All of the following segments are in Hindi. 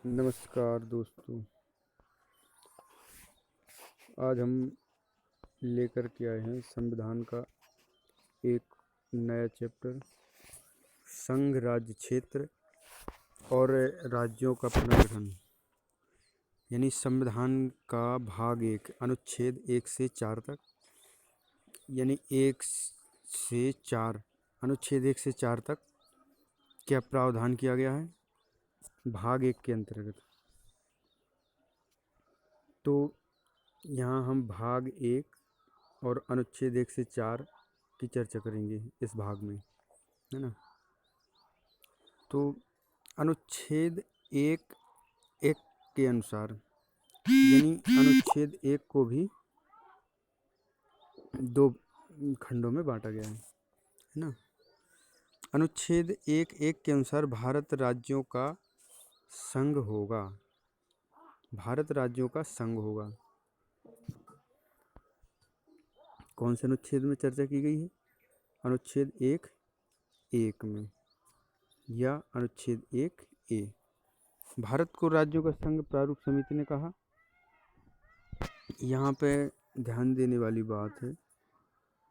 नमस्कार दोस्तों। आज हम लेकर के आए हैं संविधान का एक नया चैप्टर, संघ राज्य क्षेत्र और राज्यों का पुनर्गठन। यानी संविधान का भाग 1 अनुच्छेद 1 से 4 तक, यानी 1 से 4 अनुच्छेद 1 से 4 तक क्या प्रावधान किया गया है भाग 1 के अंतर्गत। तो यहाँ हम भाग 1 और अनुच्छेद 1 से 4 की चर्चा करेंगे इस भाग में, है ना। तो अनुच्छेद 1 के अनुसार, यानी अनुच्छेद 1 को भी 2 खंडों में बांटा गया है ना। अनुच्छेद 1 के अनुसार भारत राज्यों का संघ होगा। भारत राज्यों का संघ होगा। कौन से अनुच्छेद में चर्चा की गई है? अनुच्छेद 1 में या अनुच्छेद 1A। भारत को राज्यों का संघ प्रारूप समिति ने कहा। यहाँ पे ध्यान देने वाली बात है,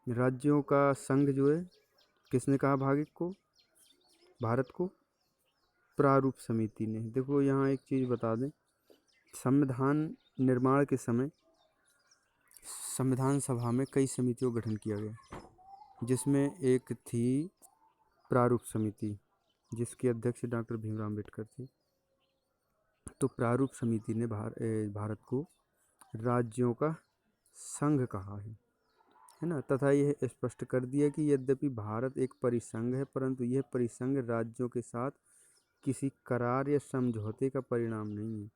राज्यों का संघ जो है किसने कहा भाग 1 को? भारत को प्रारूप समिति ने। देखो यहाँ एक चीज़ बता दें, संविधान निर्माण के समय संविधान सभा में कई समितियों का गठन किया गया, जिसमें एक थी प्रारूप समिति, जिसके अध्यक्ष डॉक्टर भीमराव अम्बेडकर थे। तो प्रारूप समिति ने भारत को राज्यों का संघ कहा है ना, तथा यह स्पष्ट कर दिया कि यद्यपि भारत एक परिसंघ है, परंतु यह परिसंघ राज्यों के साथ किसी करार या समझौते का परिणाम नहीं है।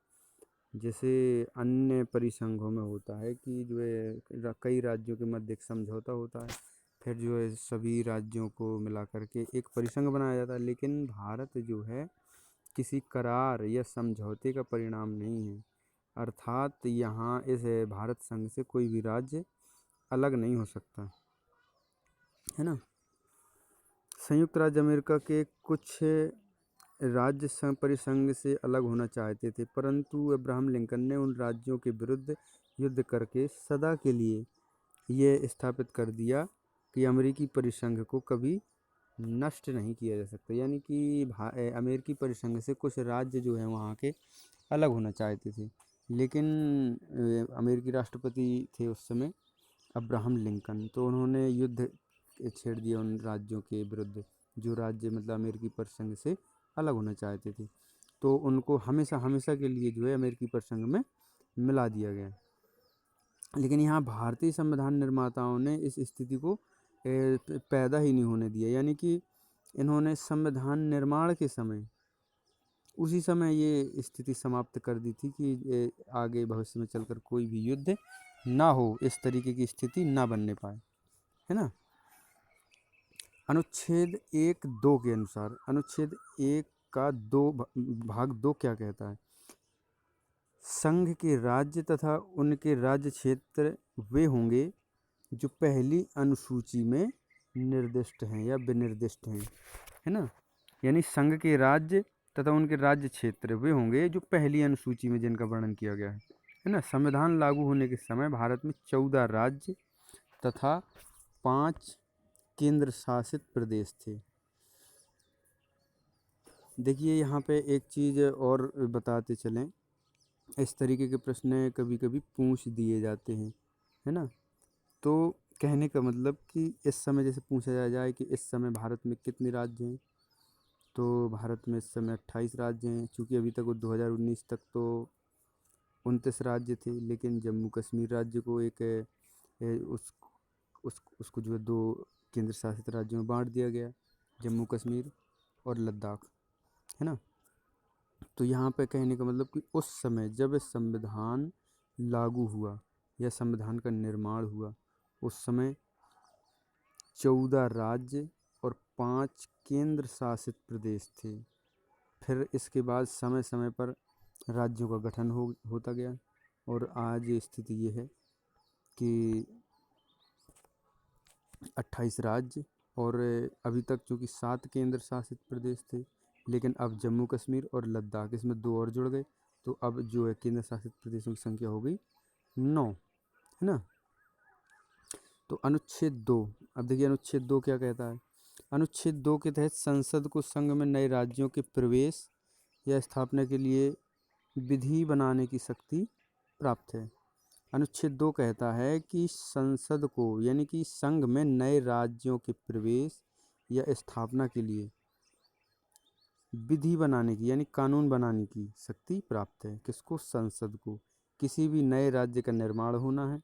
जैसे अन्य परिसंघों में होता है कि जो है कई राज्यों के मध्य एक समझौता होता है, फिर जो है सभी राज्यों को मिला करके एक परिसंघ बनाया जाता है। लेकिन भारत जो है किसी करार या समझौते का परिणाम नहीं है, अर्थात यहाँ इस भारत संघ से कोई भी राज्य अलग नहीं हो सकता, है ना। संयुक्त राज्य अमेरिका के कुछ राज्य परिसंघ से अलग होना चाहते थे, परंतु अब्राहम लिंकन ने उन राज्यों के विरुद्ध युद्ध करके सदा के लिए ये स्थापित कर दिया कि अमेरिकी परिसंघ को कभी नष्ट नहीं किया जा सकता। यानी कि अमेरिकी परिसंघ से कुछ राज्य जो है वहाँ के अलग होना चाहते थे, लेकिन अमेरिकी राष्ट्रपति थे उस समय अब्राहम लिंकन, तो उन्होंने युद्ध छेड़ दिया उन राज्यों के विरुद्ध जो राज्य मतलब अमेरिकी परिसंघ से अलग होना चाहते थे। तो उनको हमेशा हमेशा के लिए जो है अमेरिकी परिसंघ में मिला दिया गया। लेकिन यहाँ भारतीय संविधान निर्माताओं ने इस स्थिति को पैदा ही नहीं होने दिया। यानी कि इन्होंने संविधान निर्माण के समय उसी समय ये स्थिति समाप्त कर दी थी कि आगे भविष्य में चलकर कोई भी युद्ध ना हो, इस तरीके की स्थिति ना बनने पाए, है ना। अनुच्छेद 1(2) के अनुसार, अनुच्छेद 1 का भाग 2 क्या कहता है? संघ के राज्य तथा उनके राज्य क्षेत्र वे होंगे जो पहली अनुसूची में निर्दिष्ट हैं या विनिर्दिष्ट हैं, है ना। यानी संघ के राज्य तथा उनके राज्य क्षेत्र वे होंगे जो पहली अनुसूची में जिनका वर्णन किया गया है ना। संविधान लागू होने के समय भारत में 14 राज्य तथा 5 केंद्र शासित प्रदेश थे। देखिए यहाँ पे एक चीज़ और बताते चलें, इस तरीके के प्रश्न कभी कभी पूछ दिए जाते हैं, है ना। तो कहने का मतलब कि इस समय जैसे पूछा जाए कि इस समय भारत में कितने राज्य हैं, तो भारत में इस समय 28 राज्य हैं। चूँकि अभी तक 2019 तक तो 29 राज्य थे, लेकिन जम्मू कश्मीर राज्य को उसको जो है 2 केंद्र शासित राज्यों में बांट दिया गया, जम्मू कश्मीर और लद्दाख, है ना। तो यहाँ पे कहने का मतलब कि उस समय जब संविधान लागू हुआ या संविधान का निर्माण हुआ, उस समय 14 राज्य और 5 केंद्र शासित प्रदेश थे। फिर इसके बाद समय समय पर राज्यों का गठन होता गया, और आज स्थिति ये है कि 28 राज्य और अभी तक चूँकि 7 केंद्र शासित प्रदेश थे, लेकिन अब जम्मू कश्मीर और लद्दाख इसमें 2 और जुड़ गए, तो अब जो है केंद्र शासित प्रदेशों की संख्या हो गई 9, है ना। तो अनुच्छेद 2, अब देखिए अनुच्छेद 2 क्या कहता है। अनुच्छेद 2 के तहत संसद को संघ में नए राज्यों के प्रवेश या स्थापना के लिए विधि बनाने की शक्ति प्राप्त है। अनुच्छेद 2 कहता है कि संसद को यानी कि संघ में नए राज्यों के प्रवेश या स्थापना के लिए विधि बनाने की यानी कानून बनाने की शक्ति प्राप्त है। किसको? संसद को। किसी भी नए राज्य का निर्माण होना है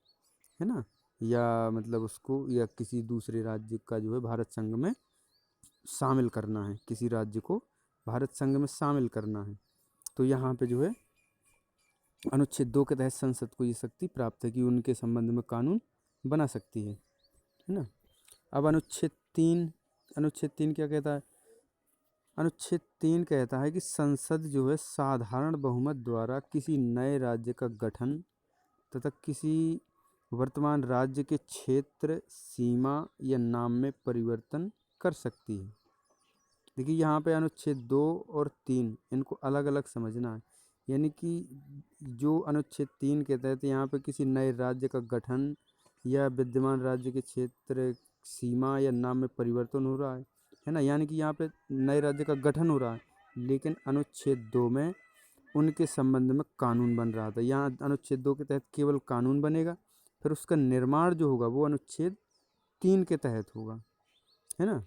ना, या मतलब उसको या किसी दूसरे राज्य का जो है भारत संघ में शामिल करना है, किसी राज्य को भारत संघ में शामिल करना है, तो यहाँ पे जो है अनुच्छेद 2 के तहत संसद को ये शक्ति प्राप्त है कि उनके संबंध में कानून बना सकती है ना। अब अनुच्छेद 3 क्या कहता है। अनुच्छेद 3 कहता है कि संसद जो है साधारण बहुमत द्वारा किसी नए राज्य का गठन तथा किसी वर्तमान राज्य के क्षेत्र, सीमा या नाम में परिवर्तन कर सकती है। देखिए यहाँ पे अनुच्छेद 2 और 3 इनको अलग अलग समझना है। यानी कि जो अनुच्छेद 3 के तहत यहाँ पे किसी नए राज्य का गठन या विद्यमान राज्य के क्षेत्र, सीमा या नाम में परिवर्तन हो रहा है ना, यानी कि यहाँ पे नए राज्य का गठन हो रहा है, लेकिन अनुच्छेद 2 में उनके संबंध में कानून बन रहा था। यहाँ अनुच्छेद 2 के तहत केवल कानून बनेगा, फिर उसका निर्माण जो होगा वो अनुच्छेद 3 के तहत होगा, है ना।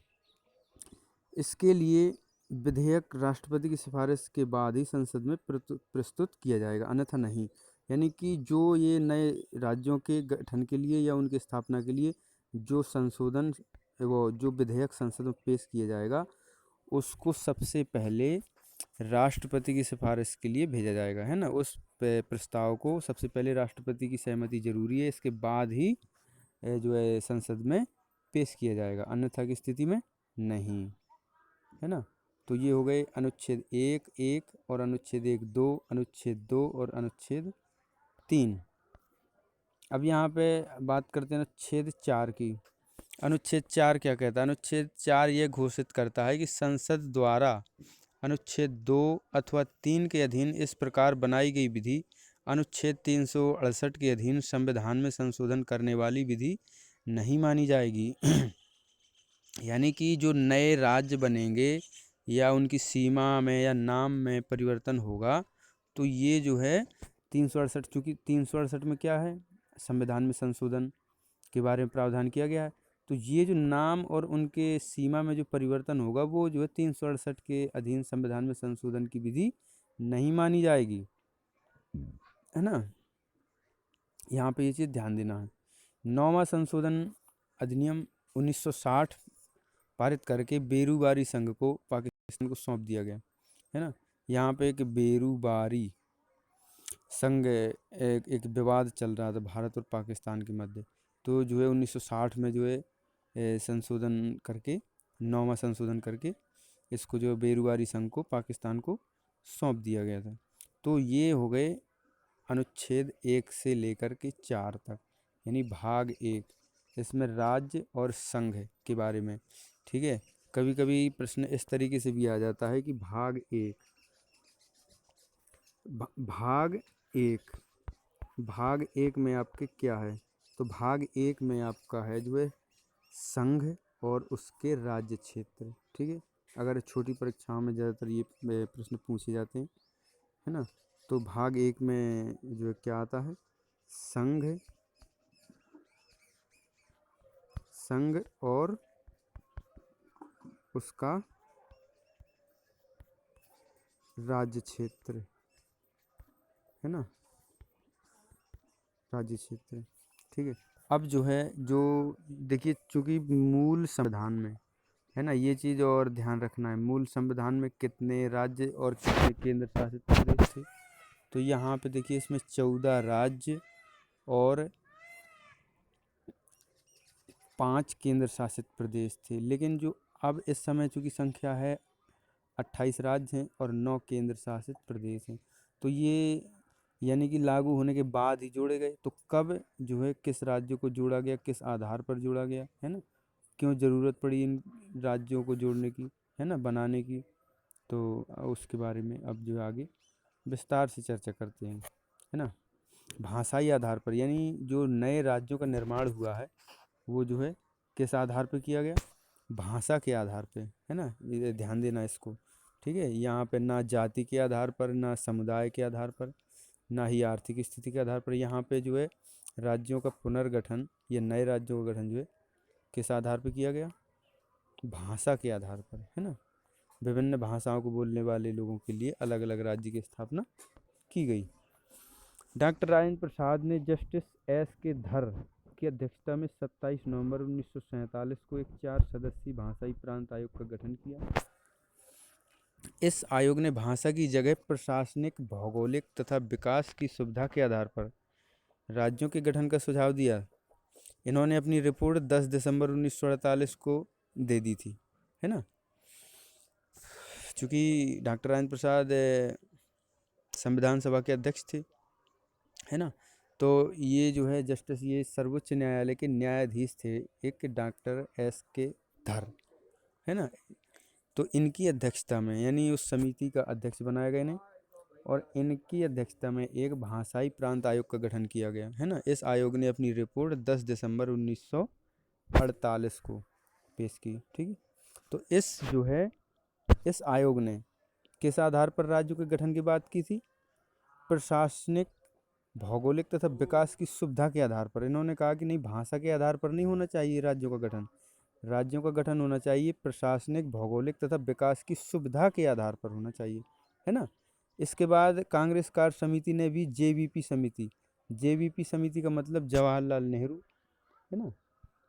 इसके लिए विधेयक राष्ट्रपति की सिफारिश के बाद ही संसद में प्रस्तुत किया जाएगा, अन्यथा नहीं। यानी कि जो ये नए राज्यों के गठन के लिए या उनकी स्थापना के लिए जो संशोधन वो जो विधेयक संसद में पेश किया जाएगा, उसको सबसे पहले राष्ट्रपति की सिफारिश के लिए भेजा जाएगा, है ना। उस प्रस्ताव को सबसे पहले राष्ट्रपति की सहमति जरूरी है, इसके बाद ही जो है संसद में पेश किया जाएगा, अन्यथा की स्थिति में नहीं, है ना। तो ये हो गए अनुच्छेद 1(1) और अनुच्छेद 1(2), अनुच्छेद 2 और अनुच्छेद 3। अब यहाँ पे बात करते हैं अनुच्छेद 4 की। अनुच्छेद 4 क्या कहता है। अनुच्छेद 4 ये घोषित करता है कि संसद द्वारा अनुच्छेद 2 अथवा 3 के अधीन इस प्रकार बनाई गई विधि अनुच्छेद 368 के अधीन संविधान में संशोधन करने वाली विधि नहीं मानी जाएगी। यानी कि जो नए राज्य बनेंगे या उनकी सीमा में या नाम में परिवर्तन होगा, तो ये जो है 368, चूँकि 368 में क्या है, संविधान में संशोधन के बारे में प्रावधान किया गया है, तो ये जो नाम और उनके सीमा में जो परिवर्तन होगा वो जो है 368 के अधीन संविधान में संशोधन की विधि नहीं मानी जाएगी, है ना। यहाँ पे ये चीज़ ध्यान देना है। 9वां संशोधन अधिनियम 1960 पारित करके बेरूबारी संघ को पाकिस्तान को सौंप दिया गया, है ना। यहाँ पे एक बेरूबारी संघ एक विवाद चल रहा था भारत और पाकिस्तान के मध्य, तो जो है 1960 में जो है संशोधन करके 9वां संशोधन करके इसको जो बेरूबारी संघ को पाकिस्तान को सौंप दिया गया था। तो ये हो गए अनुच्छेद 1 से लेकर के 4 तक, यानी भाग 1, इसमें राज्य और संघ के बारे में, ठीक है। कभी कभी प्रश्न इस तरीके से भी आ जाता है कि भाग 1 भाग एक में आपके क्या है, तो भाग 1 में आपका है जो है संघ और उसके राज्य क्षेत्र, ठीक है। अगर छोटी परीक्षाओं में ज़्यादातर ये प्रश्न पूछे जाते हैं, है ना। तो भाग 1 में जो है क्या आता है, संघ और उसका राज्य क्षेत्र, है ना, राज्य क्षेत्र, ठीक है। अब जो है जो देखिए, चूंकि मूल संविधान में, है ना, ये चीज़ और ध्यान रखना है, मूल संविधान में कितने राज्य और कितने केंद्र शासित प्रदेश थे। तो यहाँ पे देखिए इसमें 14 राज्य और 5 केंद्र शासित प्रदेश थे, लेकिन जो अब इस समय चूँकि संख्या है 28 राज्य हैं और 9 केंद्र शासित प्रदेश हैं, तो ये यानी कि लागू होने के बाद ही जोड़े गए। तो कब जो है किस राज्य को जोड़ा गया, किस आधार पर जोड़ा गया, है ना, क्यों ज़रूरत पड़ी इन राज्यों को जोड़ने की, है ना, बनाने की, तो उसके बारे में अब जो है आगे विस्तार से चर्चा करते हैं, है ना। भाषाई आधार पर, यानी जो नए राज्यों का निर्माण हुआ है वो जो है किस आधार पर किया गया, भाषा के आधार पे, है ना। ये ध्यान देना इसको, ठीक है। यहाँ पे ना जाति के आधार पर, ना समुदाय के आधार पर, ना ही आर्थिक स्थिति के आधार पर, यहाँ पे जो है राज्यों का पुनर्गठन या नए राज्यों का गठन जो है किस आधार पर किया गया, भाषा के आधार पर, है ना। विभिन्न भाषाओं को बोलने वाले लोगों के लिए अलग अलग राज्य की स्थापना की गई। डॉक्टर राजेंद्र प्रसाद ने जस्टिस एस के धर की अध्यक्षता में 27 नवंबर 1947 को एक 4 सदस्यीय भाषाई प्रांत आयोग का गठन किया। इस आयोग ने भाषा की जगह प्रशासनिक, भौगोलिक तथा विकास की सुविधा के आधार पर राज्यों के गठन का सुझाव दिया। इन्होंने अपनी रिपोर्ट 10 दिसंबर 1948 को दे दी थी, है ना। चूँकि डॉक्टर राजेंद्र प्रसाद संविधान सभा के अध्यक्ष थे, है ना, तो ये जो है जस्टिस, ये सर्वोच्च न्यायालय के न्यायाधीश थे, एक डॉक्टर एस के धर, है ना। तो इनकी अध्यक्षता में, यानी उस समिति का अध्यक्ष बनाया गया इन्हें, और इनकी अध्यक्षता में एक भाषाई प्रांत आयोग का गठन किया गया, है ना। इस आयोग ने अपनी रिपोर्ट 10 दिसंबर 1948 को पेश की, ठीक है। तो इस आयोग ने किस आधार पर राज्यों के गठन की बात की थी, प्रशासनिक, भौगोलिक तथा विकास की सुविधा के आधार पर। इन्होंने कहा कि नहीं, भाषा के आधार पर नहीं होना चाहिए राज्यों का गठन, राज्यों का गठन होना चाहिए प्रशासनिक, भौगोलिक तथा विकास की सुविधा के आधार पर होना चाहिए, है ना। इसके बाद कांग्रेस कार्य समिति ने भी जेवीपी समिति का मतलब जवाहरलाल नेहरू, है ना,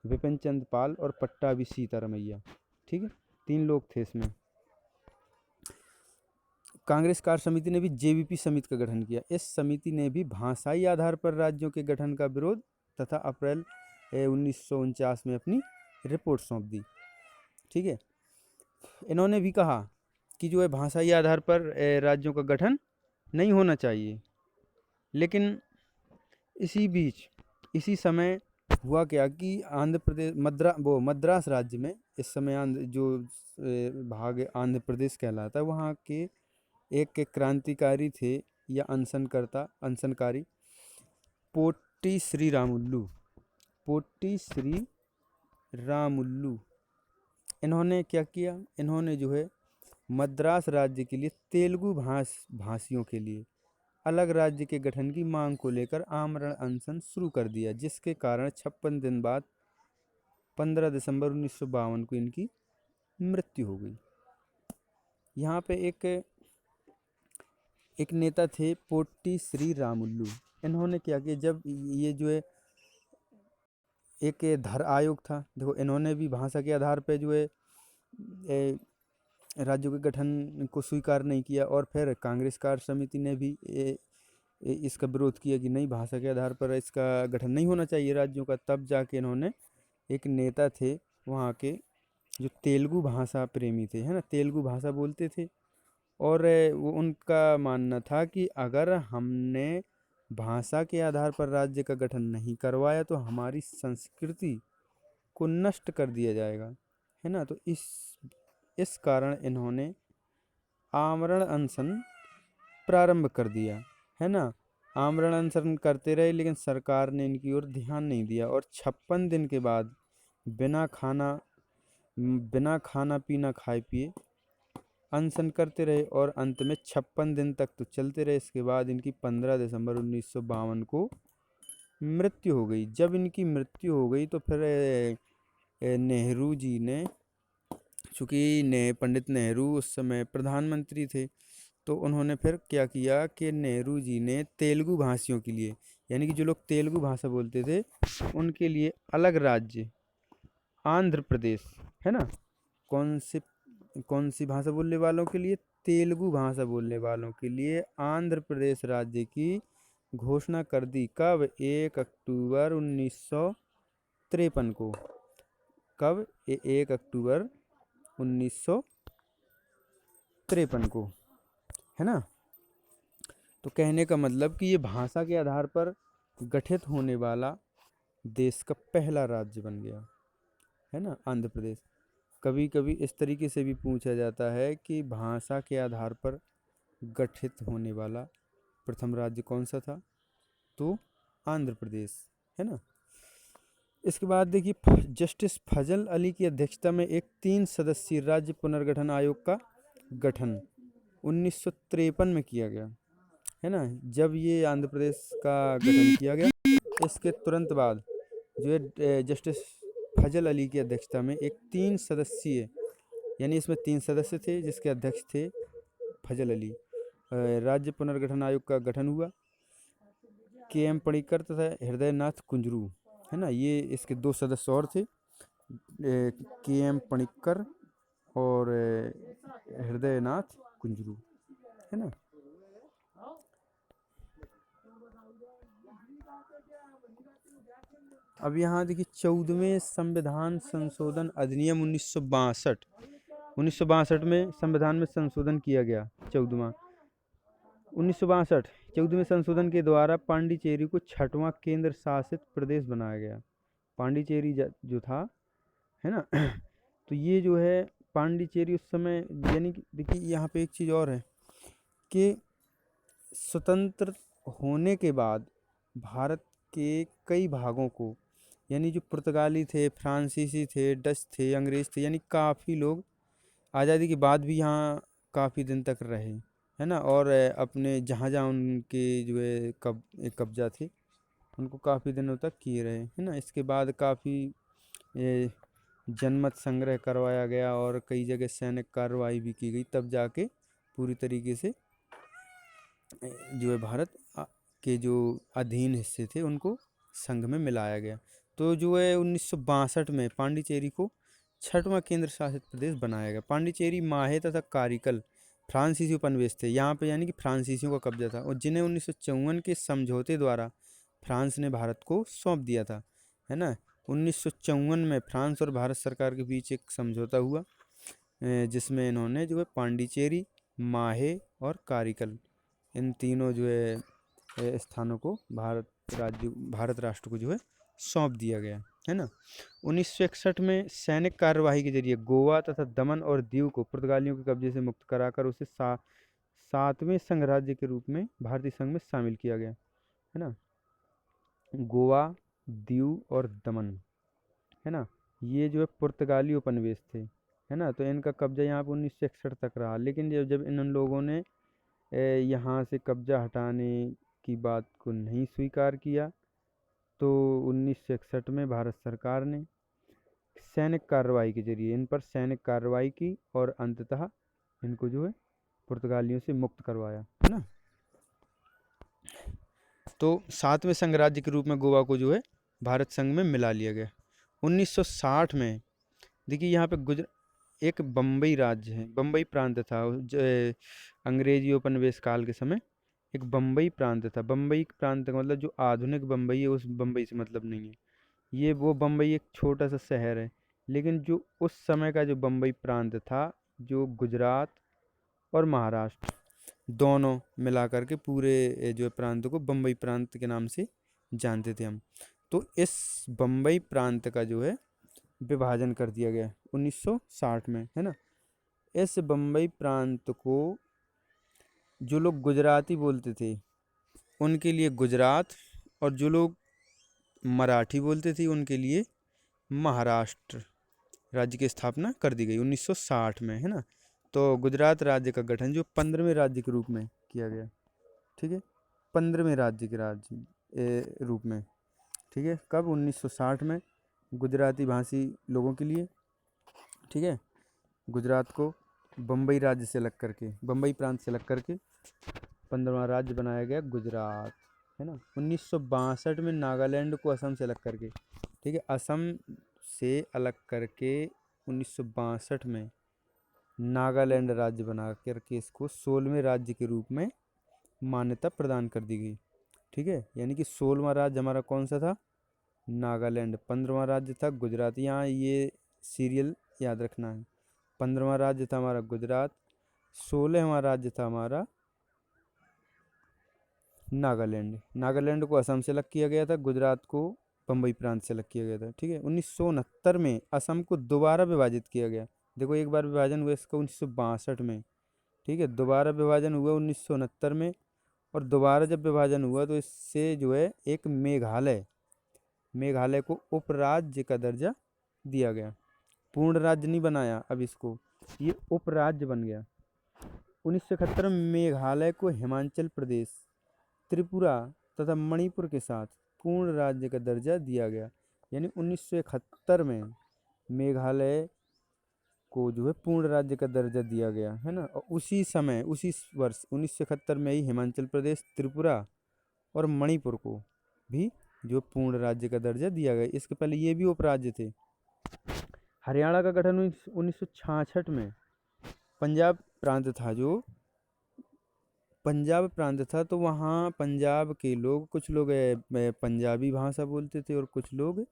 विपिन चंद्र पाल और पट्टाभी सीतारमैया, ठीक है, 3 लोग थे इसमें। कांग्रेस कार्य समिति ने भी जेवीपी समिति का गठन किया। इस समिति ने भी भाषाई आधार पर राज्यों के गठन का विरोध तथा अप्रैल 1949 में अपनी रिपोर्ट सौंप दी, ठीक है। इन्होंने भी कहा कि जो है भाषाई आधार पर राज्यों का गठन नहीं होना चाहिए। लेकिन इसी समय हुआ क्या कि आंध्र प्रदेश, मद्रास राज्य में इस समय जो भाग आंध्र प्रदेश कहलाता है, वहाँ के एक क्रांतिकारी थे या अनशनकारी पोट्टी श्री रामुल्लू। इन्होंने क्या किया, इन्होंने जो है मद्रास राज्य के लिए तेलुगु भाषियों के लिए अलग राज्य के गठन की मांग को लेकर आमरण अनशन शुरू कर दिया, जिसके कारण 56 दिन बाद 15 दिसंबर 1952 को इनकी मृत्यु हो गई। यहाँ पे एक नेता थे पोट्टी श्री रामुल्लू। इन्होंने क्या किया, जब ये जो है एक धर आयोग था, देखो इन्होंने भी भाषा के आधार पे जो है राज्यों के गठन को स्वीकार नहीं किया, और फिर कांग्रेस कार्य समिति ने भी इसका विरोध किया कि नहीं, भाषा के आधार पर इसका गठन नहीं होना चाहिए राज्यों का। तब जाके इन्होंने, एक नेता थे वहाँ के जो तेलुगु भाषा प्रेमी थे, है ना, तेलुगु भाषा बोलते थे, और वो उनका मानना था कि अगर हमने भाषा के आधार पर राज्य का गठन नहीं करवाया तो हमारी संस्कृति को नष्ट कर दिया जाएगा, है ना। तो इस कारण इन्होंने आमरण अनशन प्रारंभ कर दिया, है ना। आमरण अनशन करते रहे, लेकिन सरकार ने इनकी ओर ध्यान नहीं दिया, और 56 दिन के बाद बिना खाना पीना खाए पिए अनशन करते रहे, और अंत में 56 दिन तक तो चलते रहे। इसके बाद इनकी 15 दिसंबर 1952 को मृत्यु हो गई। जब इनकी मृत्यु हो गई तो फिर नेहरू जी ने, चूँकि पंडित नेहरू उस समय प्रधानमंत्री थे, तो उन्होंने फिर क्या किया कि नेहरू जी ने तेलुगु भाषियों के लिए, यानी कि जो लोग तेलुगु भाषा बोलते थे, उनके लिए अलग राज्य आंध्र प्रदेश, है ना, कौन सी भाषा बोलने वालों के लिए, तेलुगु भाषा बोलने वालों के लिए आंध्र प्रदेश राज्य की घोषणा कर दी। कब? 1 अक्टूबर 1953 को। कब? 1 अक्टूबर 1953 को, है ना। तो कहने का मतलब कि ये भाषा के आधार पर गठित होने वाला देश का पहला राज्य बन गया, है ना, आंध्र प्रदेश। कभी कभी इस तरीके से भी पूछा जाता है कि भाषा के आधार पर गठित होने वाला प्रथम राज्य कौन सा था, तो आंध्र प्रदेश, है ना। इसके बाद देखिए जस्टिस फजल अली की अध्यक्षता में एक 3 सदस्यीय राज्य पुनर्गठन आयोग का गठन 1953 में किया गया, है ना। जब ये आंध्र प्रदेश का गठन किया गया, इसके तुरंत बाद जो है जस्टिस फजल अली की अध्यक्षता में एक 3 सदस्यीय, यानी इसमें 3 सदस्य थे जिसके अध्यक्ष थे फजल अली, राज्य पुनर्गठन आयोग का गठन हुआ। के.एम. पणिक्कर तथा हृदयनाथ कुंजरू, है ना, ये इसके 2 सदस्य और थे, के.एम. पणिक्कर और हृदयनाथ कुंजरू, है ना। अब यहाँ देखिए 14वें संविधान संशोधन अधिनियम 1962 में संविधान में संशोधन किया गया। 14वें संशोधन के द्वारा पांडिचेरी को 6वां केंद्र शासित प्रदेश बनाया गया। पांडिचेरी जो था, है ना, तो ये जो है पांडिचेरी उस समय, यानी कि देखिए यहाँ पे एक चीज़ और है कि स्वतंत्र होने के बाद भारत के कई भागों को, यानी जो पुर्तगाली थे, फ्रांसीसी थे, डच थे, अंग्रेज़ थे, यानी काफ़ी लोग आज़ादी के बाद भी यहाँ काफ़ी दिन तक रहे, है ना। और अपने जहाँ जहाँ उनके जो है कब्जा थे, उनको काफ़ी दिनों तक किए रहे, है ना। इसके बाद काफ़ी जनमत संग्रह करवाया गया और कई जगह सैनिक कार्रवाई भी की गई, तब जाके पूरी तरीके से जो है भारत के जो अधीन हिस्से थे उनको संघ में मिलाया गया। तो जो है 1962 में पांडिचेरी को 6वां केंद्र शासित प्रदेश बनाया गया। पांडिचेरी, माहे तथा कारिकल फ्रांसीसी उपनिवेश थे यहाँ पे, यानी कि फ्रांसीसियों का कब्जा था, और जिन्हें 1954 के समझौते द्वारा फ्रांस ने भारत को सौंप दिया था, है ना। 1954 में फ्रांस और भारत सरकार के बीच एक समझौता हुआ, जिसमें इन्होंने जो है पांडिचेरी, माहे और कारिकल, इन तीनों जो है स्थानों को भारत राष्ट्र को जो है सौंप दिया गया, है ना। 1961 में सैनिक कार्यवाही के जरिए गोवा तथा दमन और दीव को पुर्तगालियों के कब्जे से मुक्त कराकर उसे 7वें संघ राज्य के रूप में भारतीय संघ में शामिल किया गया, है ना। गोवा, दीव और दमन, है ना, ये जो है पुर्तगाली उपनिवेश थे, है ना। तो इनका कब्जा यहाँ पर 1961 तक रहा, लेकिन जब इन लोगों ने यहाँ से कब्जा हटाने की बात को नहीं स्वीकार किया, तो 1961 में भारत सरकार ने सैनिक कार्रवाई के जरिए इन पर सैनिक कार्रवाई की और अंततः इनको जो है पुर्तगालियों से मुक्त करवाया, है ना। तो 7वें संघ राज्य के रूप में गोवा को जो है भारत संघ में मिला लिया गया। 1960 में देखिए यहाँ पे एक बम्बई राज्य है, बम्बई प्रांत था अंग्रेजी उपनिवेश काल के समय, एक बम्बई प्रांत था। बम्बई प्रांत का मतलब जो आधुनिक बम्बई है, उस बम्बई से मतलब नहीं है, ये वो बम्बई एक छोटा सा शहर है, लेकिन जो उस समय का जो बम्बई प्रांत था, जो गुजरात और महाराष्ट्र दोनों मिला करके पूरे जो प्रांत को बम्बई प्रांत के नाम से जानते थे हम। तो इस बम्बई प्रांत का जो है विभाजन कर दिया गया 1960 में, है ना। इस बम्बई प्रांत को जो लोग गुजराती बोलते थे उनके लिए गुजरात, और जो लोग मराठी बोलते थे उनके लिए महाराष्ट्र राज्य की स्थापना कर दी गई 1960 में, है ना। तो गुजरात राज्य का गठन जो 15वें राज्य के रूप में किया गया, ठीक है, 15वें राज्य के रूप में, ठीक है, कब 1960 में गुजराती भाषी लोगों के लिए, ठीक है। गुजरात को बम्बई राज्य से अलग करके, बम्बई प्रांत से अलग करके 15वां राज्य बनाया गया गुजरात, है ना। 1962 में नागालैंड को असम से अलग करके, ठीक है, असम से अलग करके 1962 में नागालैंड राज्य बना करके इसको 16वें राज्य के रूप में मान्यता प्रदान कर दी गई, ठीक है। यानी कि 16वां राज्य हमारा कौन सा था, नागालैंड, 15वां राज्य था गुजरात। यहाँ ये सीरियल याद रखना है, 15वां राज्य था हमारा गुजरात, 16वां राज्य था हमारा नागालैंड। नागालैंड को असम से अलग किया गया था, गुजरात को बम्बई प्रांत से अलग किया गया था, ठीक है। 1969 में असम को दोबारा विभाजित किया गया, देखो एक बार विभाजन हुआ इसका 1962 में, ठीक है। दोबारा विभाजन हुआ 1969 में, और दोबारा जब विभाजन हुआ तो इससे जो है एक मेघालय मेघालय को उपराज्य का दर्जा दिया गया। पूर्ण राज्य नहीं बनाया अब इसको, ये उपराज्य बन गया। 1971 में मेघालय को हिमाचल प्रदेश, त्रिपुरा तथा मणिपुर के साथ पूर्ण राज्य का दर्जा दिया गया। यानी 1971 में मेघालय को जो है पूर्ण राज्य का दर्जा दिया गया, है ना। और उसी समय उसी वर्ष 1971 में ही हिमाचल प्रदेश, त्रिपुरा और मणिपुर को भी जो पूर्ण राज्य का दर्जा दिया गया। इसके पहले ये भी उपराज्य थे। हरियाणा का गठन 1966 में पंजाब प्रांत था, जो पंजाब प्रांत था, तो वहाँ पंजाब के लोग, कुछ लोग पंजाबी भाषा बोलते थे और कुछ लोग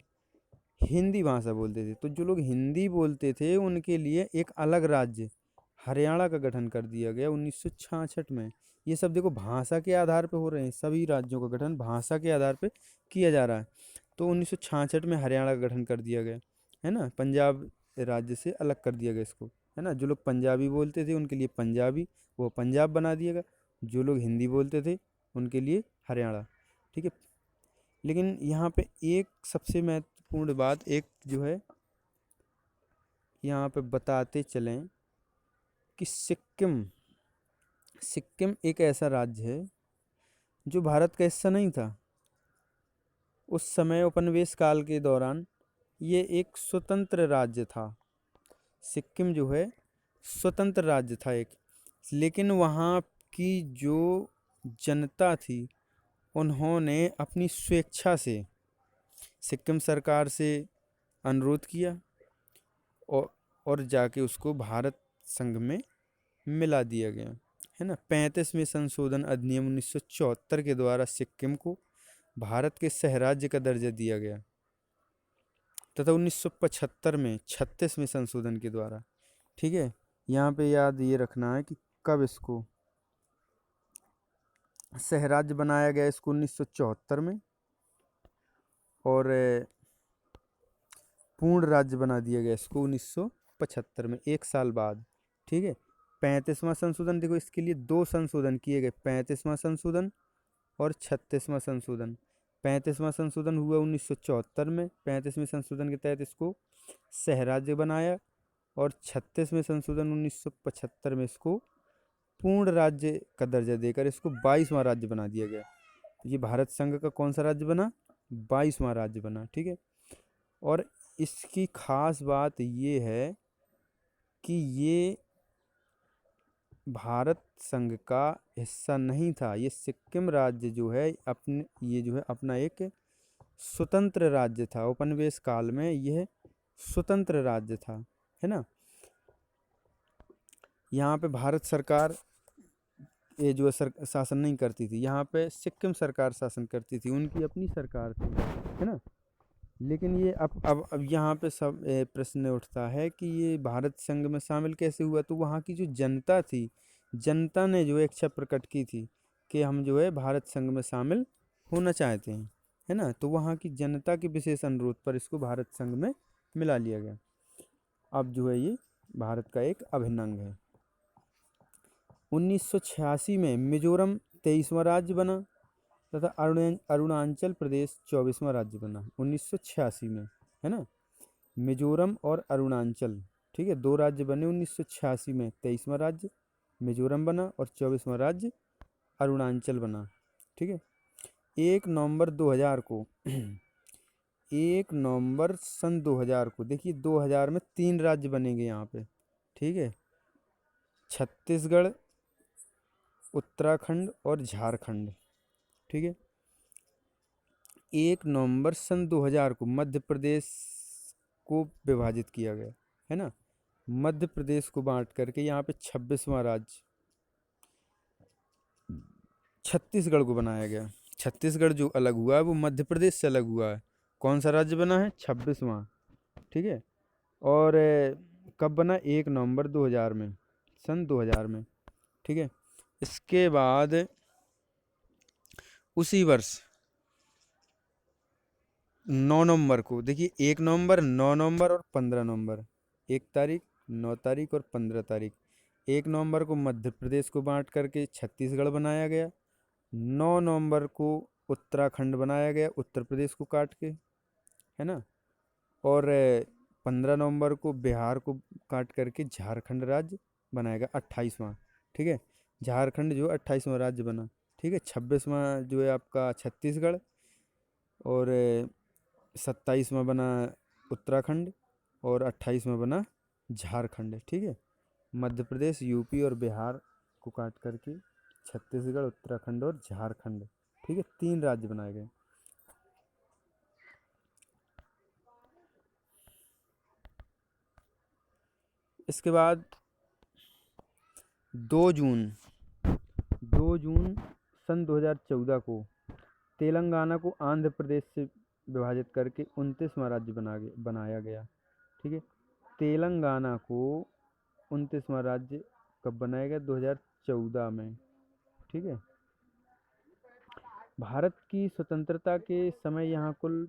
हिंदी भाषा बोलते थे। तो जो लोग हिंदी बोलते थे उनके लिए एक अलग राज्य हरियाणा का गठन कर दिया गया 1966 में। ये सब देखो भाषा के आधार पे हो रहे हैं, सभी राज्यों का गठन भाषा के आधार पे किया जा रहा है। तो 1966 में हरियाणा का गठन कर दिया गया, है ना। पंजाब राज्य से अलग कर दिया गया इसको, है ना। जो लोग पंजाबी बोलते थे उनके लिए पंजाबी, वो पंजाब बना दिया गया। जो लोग हिंदी बोलते थे उनके लिए हरियाणा, ठीक है। लेकिन यहाँ पे एक सबसे महत्वपूर्ण बात एक जो है यहाँ पे बताते चलें कि सिक्किम सिक्किम एक ऐसा राज्य है जो भारत का हिस्सा नहीं था। उस समय उपनिवेश काल के दौरान ये एक स्वतंत्र राज्य था। सिक्किम जो है स्वतंत्र राज्य था एक, लेकिन वहाँ की जो जनता थी उन्होंने अपनी स्वेच्छा से सिक्किम सरकार से अनुरोध किया और और जाके उसको भारत संघ में मिला दिया गया, है ना। 35वें संशोधन अधिनियम 1974 के द्वारा सिक्किम को भारत के सहराज्य का दर्जा दिया गया तथा 1975 में 36वें संशोधन के द्वारा, ठीक है। यहाँ पे याद ये रखना है कि कब इसको सहराज्य बनाया गया, इसको 1974 में, और पूर्ण राज्य बना दिया गया इसको 1975 में, एक साल बाद, ठीक है। 35वां संशोधन, देखो इसके लिए 2 संशोधन किए गए, 35वां संशोधन और 36वां संशोधन। 35वां संशोधन हुआ 1974 में, 35वें संशोधन के तहत इसको सहराज्य बनाया, और 36वें संशोधन 1975 में इसको पूर्ण राज्य का दर्जा देकर इसको 22वां राज्य बना दिया गया। ये भारत संघ का कौन सा राज्य बना? 22वां राज्य बना, ठीक है। और इसकी खास बात ये है कि ये भारत संघ का हिस्सा नहीं था। ये सिक्किम राज्य जो है ये जो है अपना एक स्वतंत्र राज्य था। उपनिवेश काल में यह स्वतंत्र राज्य था, है ना। यहाँ पे भारत सरकार ये जो शासन नहीं करती थी, यहाँ पे सिक्किम सरकार शासन करती थी, उनकी अपनी सरकार थी, है ना। लेकिन ये अब यहाँ पे सब प्रश्न उठता है कि ये भारत संघ में शामिल कैसे हुआ। तो वहाँ की जो जनता थी, जनता ने जो इच्छा प्रकट की थी कि हम जो है भारत संघ में शामिल होना चाहते हैं, है ना। तो वहाँ की जनता के विशेष अनुरोध पर इसको भारत संघ में मिला लिया गया। अब जो है ये भारत का एक अभिन्न अंग है। 1986 में मिजोरम 23वां राज्य बना तथा अरुणाचल प्रदेश 24वां राज्य बना 1986 में, है ना। मिजोरम और अरुणाचल, ठीक है, 2 राज्य बने 1986 में। 23वां राज्य मिजोरम बना और 24वां राज्य अरुणाचल बना, ठीक है। 1 नवंबर 2000 को 1 नवंबर सन 2000 को, देखिए 2000 में 3 राज्य बनेंगे यहाँ पे, ठीक है। छत्तीसगढ़, उत्तराखंड और झारखंड, ठीक है। 1 नवंबर सन 2000 को मध्य प्रदेश को विभाजित किया गया, है ना। मध्य प्रदेश को बांट करके यहाँ पे 26वां राज्य छत्तीसगढ़ को बनाया गया। छत्तीसगढ़ जो अलग हुआ है वो मध्य प्रदेश से अलग हुआ है। कौन सा राज्य बना है? 26वां, ठीक है। और कब बना? 1 नवंबर 2000 में, सन 2000 में, ठीक है। इसके बाद उसी वर्ष 9 नवंबर को, देखिए 1 नवंबर, 9 नवंबर और 15 नवंबर, 1 तारीख 9 तारीख और 15 तारीख। 1 नवंबर को मध्य प्रदेश को बांट करके छत्तीसगढ़ बनाया गया। 9 नवंबर को उत्तराखंड बनाया गया, उत्तर प्रदेश को काट के, है ना। और 15 नवंबर को बिहार को काट करके झारखंड राज्य बनाया गया, 28वां। ठीक है, झारखंड जो 28वां राज्य बना। ठीक है, 26वां जो है आपका छत्तीसगढ़, और 27वां बना उत्तराखंड, और 28वां बना झारखंड। ठीक है, मध्य प्रदेश, यूपी और बिहार को काट करके छत्तीसगढ़, उत्तराखंड और झारखंड। ठीक है, 3 राज्य बनाए गए। इसके बाद 2 जून 2 जून सन 2014 को तेलंगाना को आंध्र प्रदेश से विभाजित करके 29वां राज्य बनाया गया। ठीक है, तेलंगाना को 29वां राज्य कब बनाया गया? 2014 में। ठीक है, भारत की स्वतंत्रता के समय यहाँ कुल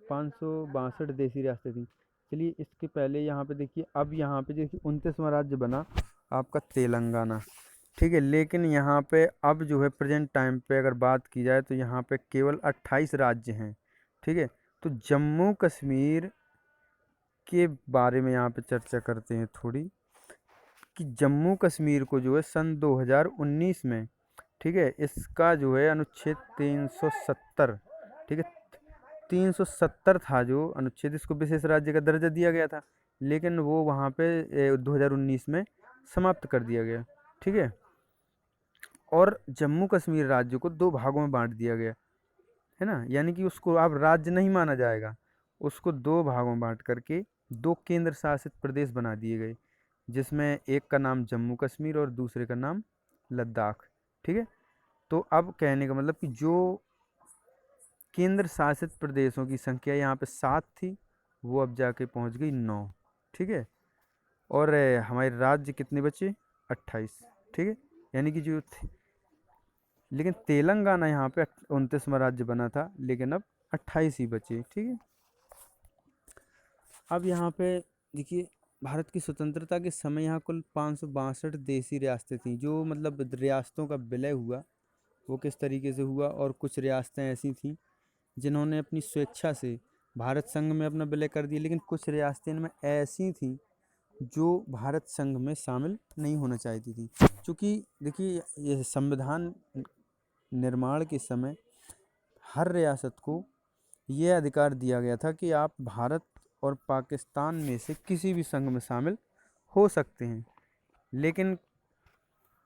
562 देशी रियासतें थी। चलिए इसके पहले यहाँ पे देखिए, अब यहाँ पे देखिए 29वां राज्य बना आपका तेलंगाना। ठीक है, लेकिन यहाँ पे अब जो है प्रेजेंट टाइम पे अगर बात की जाए तो यहाँ पे केवल 28 राज्य हैं। ठीक है, तो जम्मू कश्मीर के बारे में यहाँ पे चर्चा करते हैं थोड़ी, कि जम्मू कश्मीर को जो है सन 2019 में, ठीक है, इसका जो है अनुच्छेद 370, ठीक है, 370 था जो अनुच्छेद, इसको विशेष राज्य का दर्जा दिया गया था, लेकिन वो वहाँ पे 2019 में समाप्त कर दिया गया। ठीक है, और जम्मू कश्मीर राज्य को 2 भागों में बांट दिया गया, है ना, यानी कि उसको अब राज्य नहीं माना जाएगा, उसको 2 भागों में बांट करके 2 केंद्र शासित प्रदेश बना दिए गए, जिसमें एक का नाम जम्मू कश्मीर और दूसरे का नाम लद्दाख। ठीक है, तो अब कहने का मतलब कि जो केंद्र शासित प्रदेशों की संख्या यहाँ पे 7 थी, वो अब जाके पहुँच गई 9। ठीक है, और हमारे राज्य कितने बचे? 28। ठीक है, यानी कि जो लेकिन तेलंगाना यहाँ पे 29वां राज्य बना था, लेकिन अब 28 ही बचे। ठीक है, अब यहाँ पे देखिए, भारत की स्वतंत्रता के समय यहाँ कुल 562 देशी रियासतें थीं। जो मतलब रियासतों का विलय हुआ वो किस तरीके से हुआ, और कुछ रियासतें ऐसी थीं जिन्होंने अपनी स्वेच्छा से भारत संघ में अपना विलय कर दिया, लेकिन कुछ रियासतें इनमें ऐसी थीं जो भारत संघ में शामिल नहीं होना चाहती थी। क्योंकि देखिए, ये संविधान निर्माण के समय हर रियासत को ये अधिकार दिया गया था कि आप भारत और पाकिस्तान में से किसी भी संघ में शामिल हो सकते हैं, लेकिन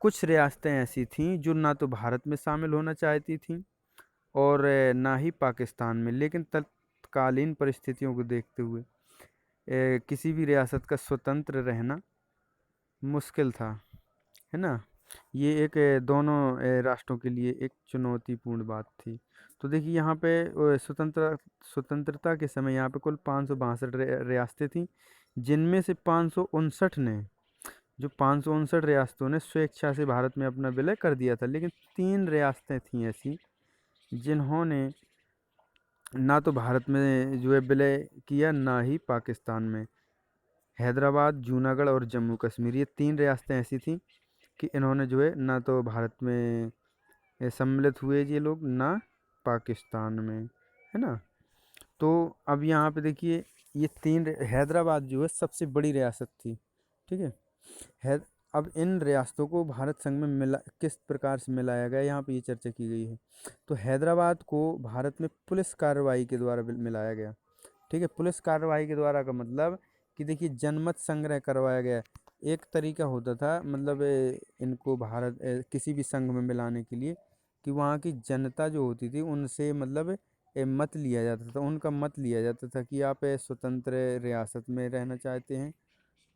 कुछ रियासतें ऐसी थीं जो ना तो भारत में शामिल होना चाहती थीं और ना ही पाकिस्तान में, लेकिन तत्कालीन परिस्थितियों को देखते हुए किसी भी रियासत का स्वतंत्र रहना मुश्किल था, है ना। ये एक दोनों राष्ट्रों के लिए एक चुनौतीपूर्ण बात थी। तो देखिए यहाँ पे स्वतंत्रता के समय यहाँ पे कुल 562 रियासतें थीं, जिनमें से 559 ने जो 559 रियासतों ने स्वेच्छा से भारत में अपना विलय कर दिया था, लेकिन 3 रियासतें थीं ऐसी जिन्होंने ना तो भारत में जो है विलय किया, ना ही पाकिस्तान में। हैदराबाद, जूनागढ़ और जम्मू कश्मीर, ये 3 रियासतें ऐसी थीं कि इन्होंने जो है ना तो भारत में सम्मिलित हुए ये लोग, ना पाकिस्तान में, है ना। तो अब यहाँ पे देखिए, ये 3 हैदराबाद जो है सबसे बड़ी रियासत थी। ठीक है, अब इन रियासतों को भारत संघ में मिला किस प्रकार से मिलाया गया, यहाँ पे ये चर्चा की गई है। तो हैदराबाद को भारत में पुलिस कार्रवाई के द्वारा मिलाया गया। ठीक है, पुलिस कार्रवाई के द्वारा का मतलब कि देखिए, जनमत संग्रह करवाया गया। एक तरीका होता था, मतलब इनको भारत किसी भी संघ में मिलाने के लिए, कि वहाँ की जनता जो होती थी उनसे मतलब मत लिया जाता था, उनका मत लिया जाता था कि आप स्वतंत्र रियासत में रहना चाहते हैं,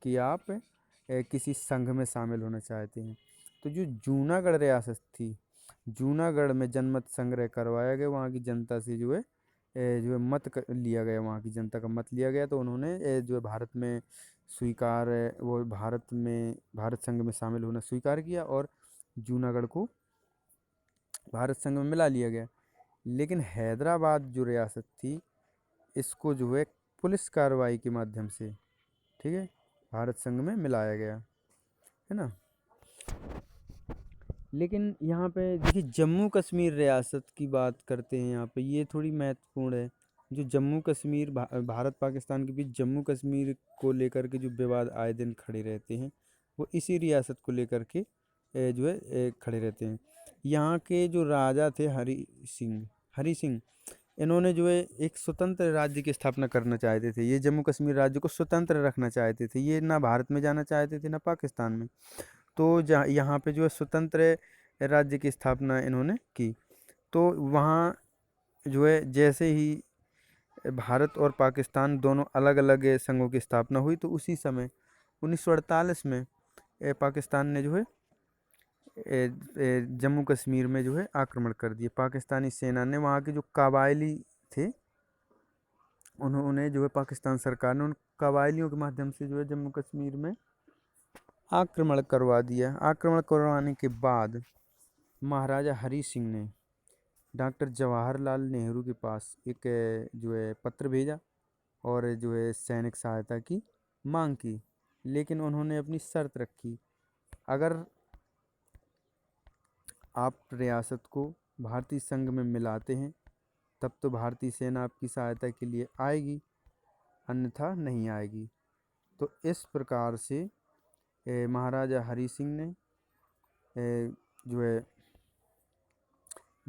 कि आप किसी संघ में शामिल होना चाहते हैं। तो जो जूनागढ़ रियासत थी, जूनागढ़ में जनमत संग्रह करवाया गया, वहाँ की जनता से जो है लिया गया, वहाँ की जनता का मत लिया गया, तो उन्होंने जो है भारत में वो भारत संघ में शामिल होना स्वीकार किया, और जूनागढ़ को भारत संघ में मिला लिया गया। लेकिन हैदराबाद जो रियासत थी, इसको जो है पुलिस कार्रवाई के माध्यम से, ठीक है, भारत संघ में मिलाया गया, है ना। लेकिन यहाँ पे देखिए जम्मू कश्मीर रियासत की बात करते हैं, यहाँ पे ये थोड़ी महत्वपूर्ण है। जो जम्मू कश्मीर भारत पाकिस्तान के बीच जम्मू कश्मीर को लेकर के जो विवाद आए दिन खड़े रहते हैं, वो इसी रियासत को लेकर के जो है खड़े रहते हैं। यहाँ के जो राजा थे हरी सिंह, इन्होंने जो है एक स्वतंत्र राज्य की स्थापना करना चाहते थे। ये जम्मू कश्मीर राज्य को स्वतंत्र रखना चाहते थे, ये ना भारत में जाना चाहते थे ना पाकिस्तान में। तो जहाँ यहाँ पे जो है स्वतंत्र राज्य की स्थापना इन्होंने की। तो वहाँ जो है जैसे ही भारत और पाकिस्तान दोनों अलग अलग संघों की स्थापना हुई, तो उसी समय 1948 में पाकिस्तान ने जो है जम्मू कश्मीर में जो है आक्रमण कर दिए। पाकिस्तानी सेना ने वहाँ के जो कबायली थे, उन्होंने जो है पाकिस्तान सरकार ने उन कबायलियों के माध्यम से जो है जम्मू कश्मीर में आक्रमण करवा दिया। आक्रमण करवाने के बाद महाराजा हरी सिंह ने डॉक्टर जवाहरलाल नेहरू के पास एक जो है पत्र भेजा और जो है सैनिक सहायता की मांग की। लेकिन उन्होंने अपनी शर्त रखी, अगर आप रियासत को भारतीय संघ में मिलाते हैं तब तो भारतीय सेना आपकी सहायता के लिए आएगी, अन्यथा नहीं आएगी। तो इस प्रकार से महाराजा हरी सिंह ने जो है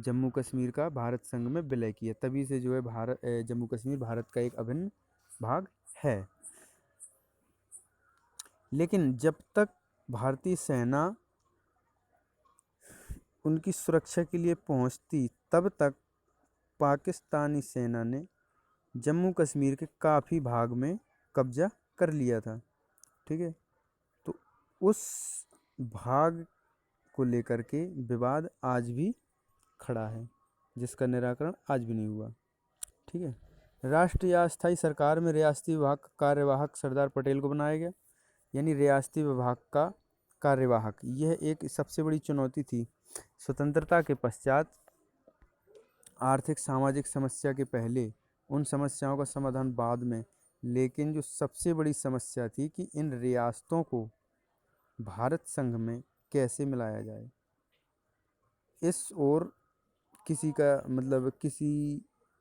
जम्मू कश्मीर का भारत संघ में विलय किया। तभी से जो है जम्मू कश्मीर भारत का एक अभिन्न भाग है। लेकिन जब तक भारतीय सेना उनकी सुरक्षा के लिए पहुंचती, तब तक पाकिस्तानी सेना ने जम्मू कश्मीर के काफ़ी भाग में कब्जा कर लिया था। ठीक है, तो उस भाग को लेकर के विवाद आज भी खड़ा है, जिसका निराकरण आज भी नहीं हुआ। ठीक है, राष्ट्रीय अस्थायी सरकार में रियासती विभाग का कार्यवाहक सरदार पटेल को बनाया गया, यानी रियासती विभाग का कार्यवाहक। यह एक सबसे बड़ी चुनौती थी। स्वतंत्रता के पश्चात आर्थिक सामाजिक समस्या के पहले, उन समस्याओं का समाधान बाद में, लेकिन जो सबसे बड़ी समस्या थी कि इन रियासतों को भारत संघ में कैसे मिलाया जाए, इस ओर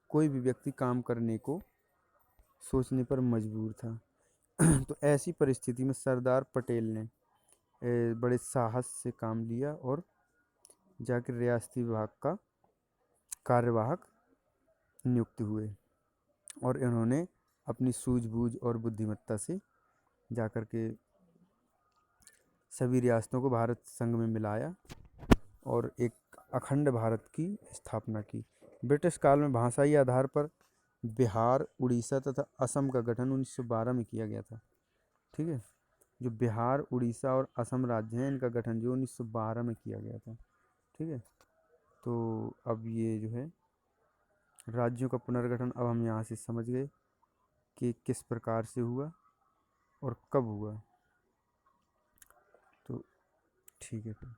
कोई भी व्यक्ति काम करने को सोचने पर मजबूर था। तो ऐसी परिस्थिति में सरदार पटेल ने बड़े साहस से काम लिया और जाकर रियासती विभाग का कार्यवाहक नियुक्त हुए, और इन्होंने अपनी सूझबूझ और बुद्धिमत्ता से जाकर के सभी रियासतों को भारत संघ में मिलाया और एक अखंड भारत की स्थापना की। ब्रिटिश काल में भाषाई आधार पर बिहार, उड़ीसा तथा असम का गठन 1912 में किया गया था। ठीक है, जो बिहार, उड़ीसा और असम राज्य हैं, इनका गठन जो 1912 में किया गया था। ठीक है, तो अब ये जो है राज्यों का पुनर्गठन अब हम यहाँ से समझ गए कि किस प्रकार से हुआ और कब हुआ। तो ठीक है फिर।